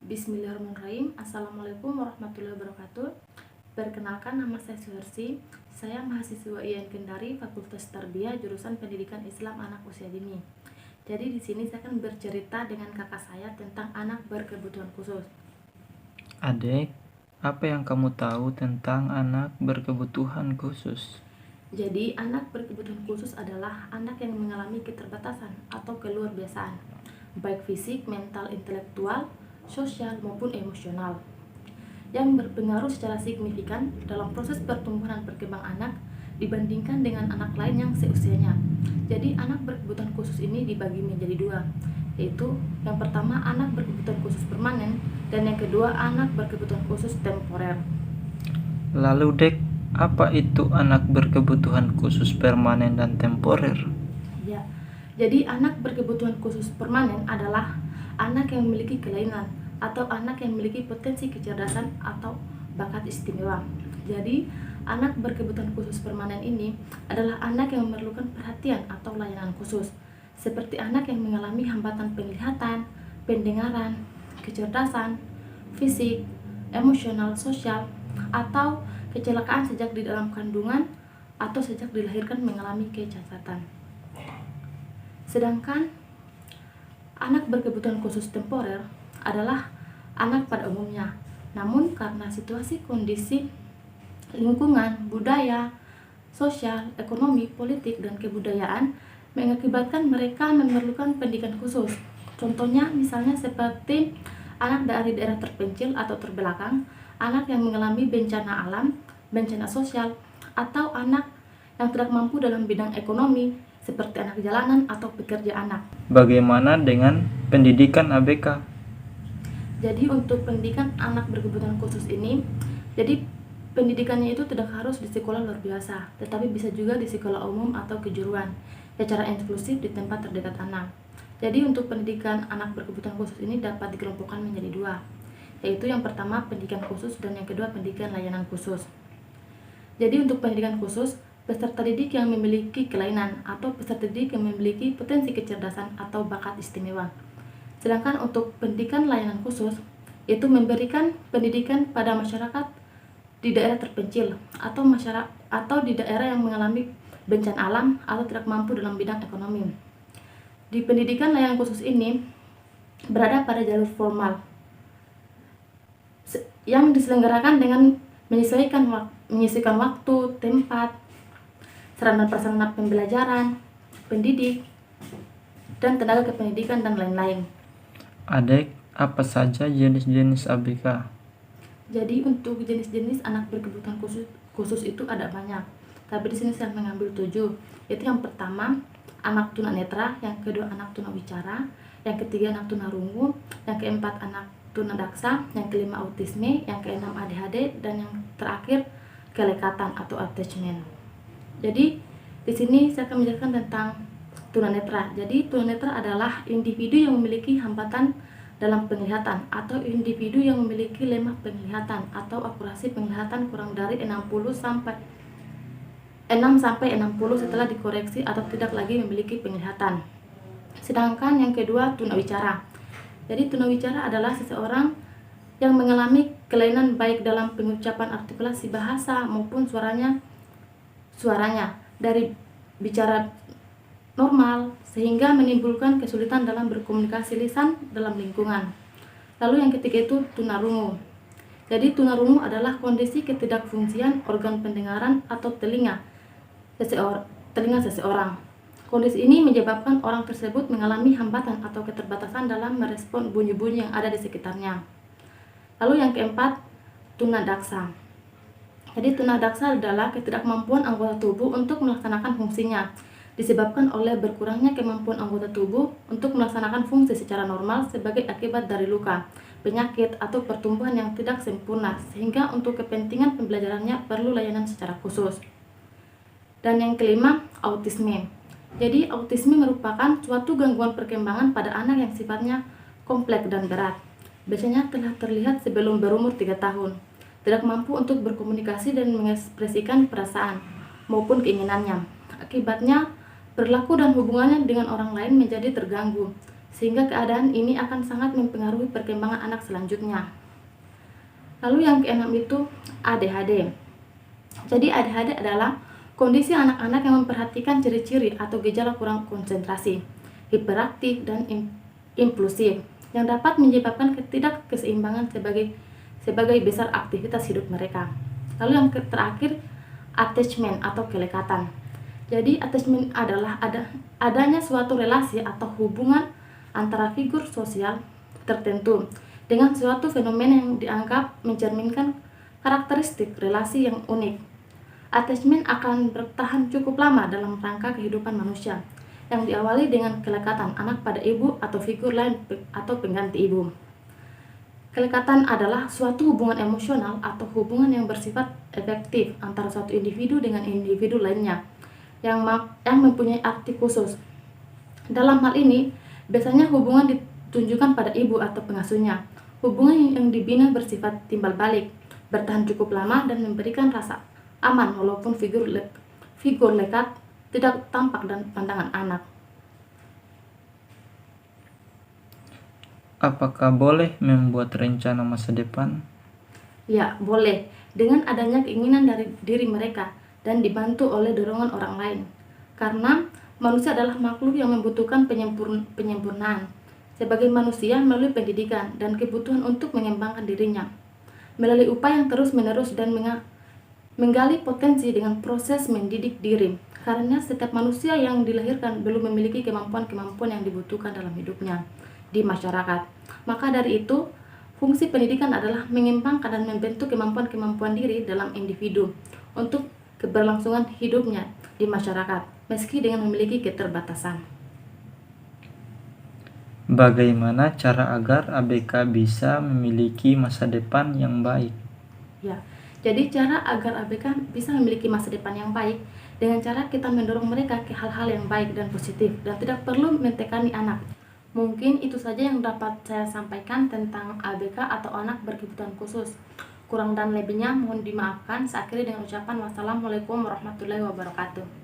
Bismillahirrahmanirrahim. Assalamualaikum warahmatullahi wabarakatuh. Perkenalkan, nama saya Suhersi. Saya mahasiswa IAIN Kendari, Fakultas Tarbiyah, jurusan Pendidikan Islam Anak Usia Dini. Jadi di sini saya akan bercerita dengan kakak saya tentang anak berkebutuhan khusus. Adek, apa yang kamu tahu tentang anak berkebutuhan khusus? Jadi anak berkebutuhan khusus adalah anak yang mengalami keterbatasan atau keluarbiasaan, baik fisik, mental, intelektual, sosial maupun emosional, yang berpengaruh secara signifikan dalam proses pertumbuhan dan perkembangan anak dibandingkan dengan anak lain yang seusianya. Jadi anak berkebutuhan khusus ini dibagi menjadi dua, yaitu yang pertama anak berkebutuhan khusus permanen dan yang kedua anak berkebutuhan khusus temporer. Lalu Dek, apa itu anak berkebutuhan khusus permanen dan temporer? Ya, jadi anak berkebutuhan khusus permanen adalah anak yang memiliki kelainan atau anak yang memiliki potensi kecerdasan atau bakat istimewa. Jadi, anak berkebutuhan khusus permanen ini adalah anak yang memerlukan perhatian atau layanan khusus, seperti anak yang mengalami hambatan penglihatan, pendengaran, kecerdasan, fisik, emosional, sosial, atau kecelakaan sejak di dalam kandungan atau sejak dilahirkan mengalami kecacatan. Sedangkan anak berkebutuhan khusus temporer adalah anak pada umumnya, namun karena situasi, kondisi, lingkungan, budaya, sosial, ekonomi, politik, dan kebudayaan mengakibatkan mereka memerlukan pendidikan khusus. Contohnya misalnya seperti anak dari daerah terpencil atau terbelakang, anak yang mengalami bencana alam, bencana sosial, atau anak yang tidak mampu dalam bidang ekonomi, seperti anak jalanan atau pekerja anak. Bagaimana dengan pendidikan ABK? Jadi untuk pendidikan anak berkebutuhan khusus ini, jadi pendidikannya itu tidak harus di sekolah luar biasa, tetapi bisa juga di sekolah umum atau kejuruan, secara inklusif di tempat terdekat anak. Jadi untuk pendidikan anak berkebutuhan khusus ini dapat dikelompokkan menjadi dua, yaitu yang pertama pendidikan khusus dan yang kedua pendidikan layanan khusus. Jadi untuk pendidikan khusus, peserta didik yang memiliki kelainan atau peserta didik yang memiliki potensi kecerdasan atau bakat istimewa. Sedangkan untuk pendidikan layanan khusus, itu memberikan pendidikan pada masyarakat di daerah terpencil atau di daerah yang mengalami bencana alam atau tidak mampu dalam bidang ekonomi. Di pendidikan layanan khusus ini berada pada jalur formal yang diselenggarakan dengan menyesuaikan waktu, tempat, sarana prasarana pembelajaran, pendidik, dan tenaga kependidikan dan lain-lain. Adek, apa saja jenis-jenis ABK? Jadi untuk jenis-jenis anak berkebutuhan khusus itu ada banyak. Tapi di sini saya mengambil 7. Yaitu yang pertama anak tunanetra, yang kedua anak tunawicara, yang ketiga anak tunarungu, yang keempat anak tunadaksa, yang kelima autisme, yang keenam ADHD, dan yang terakhir kelekatan atau attachment. Jadi di sini saya akan menjelaskan tentang tunanetra. Jadi tunanetra adalah individu yang memiliki hambatan dalam penglihatan atau individu yang memiliki lemah penglihatan atau akurasi penglihatan kurang dari 6 sampai 60 setelah dikoreksi atau tidak lagi memiliki penglihatan. Sedangkan yang kedua tunawicara. Jadi tunawicara adalah seseorang yang mengalami kelainan baik dalam pengucapan artikulasi bahasa maupun suaranya dari bicara normal sehingga menimbulkan kesulitan dalam berkomunikasi lisan dalam lingkungan. Lalu yang ketiga itu tunarungu. Jadi tunarungu adalah kondisi ketidakfungsian organ pendengaran atau telinga seseorang. Kondisi ini menyebabkan orang tersebut mengalami hambatan atau keterbatasan dalam merespon bunyi-bunyi yang ada di sekitarnya. Lalu yang keempat, tunadaksa. Jadi tunadaksa adalah ketidakmampuan anggota tubuh untuk melaksanakan fungsinya, disebabkan oleh berkurangnya kemampuan anggota tubuh untuk melaksanakan fungsi secara normal sebagai akibat dari luka, penyakit, atau pertumbuhan yang tidak sempurna, sehingga untuk kepentingan pembelajarannya perlu layanan secara khusus. Dan yang kelima, autisme. Jadi autisme merupakan suatu gangguan perkembangan pada anak yang sifatnya kompleks dan berat. Biasanya telah terlihat sebelum berumur 3 tahun. Tidak mampu untuk berkomunikasi dan mengekspresikan perasaan maupun keinginannya. Akibatnya, perilaku dan hubungannya dengan orang lain menjadi terganggu, sehingga keadaan ini akan sangat mempengaruhi perkembangan anak selanjutnya. Lalu yang keenam itu ADHD. Jadi ADHD adalah kondisi anak-anak yang memperhatikan ciri-ciri atau gejala kurang konsentrasi, hiperaktif, dan impulsif, yang dapat menyebabkan ketidakkeseimbangan sebagai besar aktivitas hidup mereka. Lalu yang terakhir, attachment atau kelekatan. Jadi attachment adalah adanya suatu relasi atau hubungan antara figur sosial tertentu dengan suatu fenomena yang dianggap mencerminkan karakteristik relasi yang unik. Attachment akan bertahan cukup lama dalam rangka kehidupan manusia, yang diawali dengan kelekatan anak pada ibu atau figur lain atau pengganti ibu. Kelekatan adalah suatu hubungan emosional atau hubungan yang bersifat efektif antara suatu individu dengan individu lainnya, yang mempunyai arti khusus. Dalam hal ini, biasanya hubungan ditunjukkan pada ibu atau pengasuhnya. Hubungan yang dibina bersifat timbal balik, bertahan cukup lama, dan memberikan rasa aman walaupun figur lekat tidak tampak dan pandangan anak. Apakah boleh membuat rencana masa depan? Ya, boleh, dengan adanya keinginan dari diri mereka dan dibantu oleh dorongan orang lain. Karena manusia adalah makhluk yang membutuhkan penyempurnaan sebagai manusia melalui pendidikan dan kebutuhan untuk mengembangkan dirinya. Melalui upaya yang terus-menerus dan menggali potensi dengan proses mendidik diri. Karena setiap manusia yang dilahirkan belum memiliki kemampuan-kemampuan yang dibutuhkan dalam hidupnya di masyarakat. Maka dari itu, fungsi pendidikan adalah mengembangkan dan membentuk kemampuan-kemampuan diri dalam individu untuk keberlangsungan hidupnya di masyarakat, meski dengan memiliki keterbatasan. Bagaimana cara agar ABK bisa memiliki masa depan yang baik? Ya, jadi cara agar ABK bisa memiliki masa depan yang baik dengan cara kita mendorong mereka ke hal-hal yang baik dan positif dan tidak perlu mentekani anak. Mungkin itu saja yang dapat saya sampaikan tentang ABK atau anak berkebutuhan khusus. Kurang dan lebihnya mohon dimaafkan. Saya akhiri dengan ucapan wassalamualaikum warahmatullahi wabarakatuh.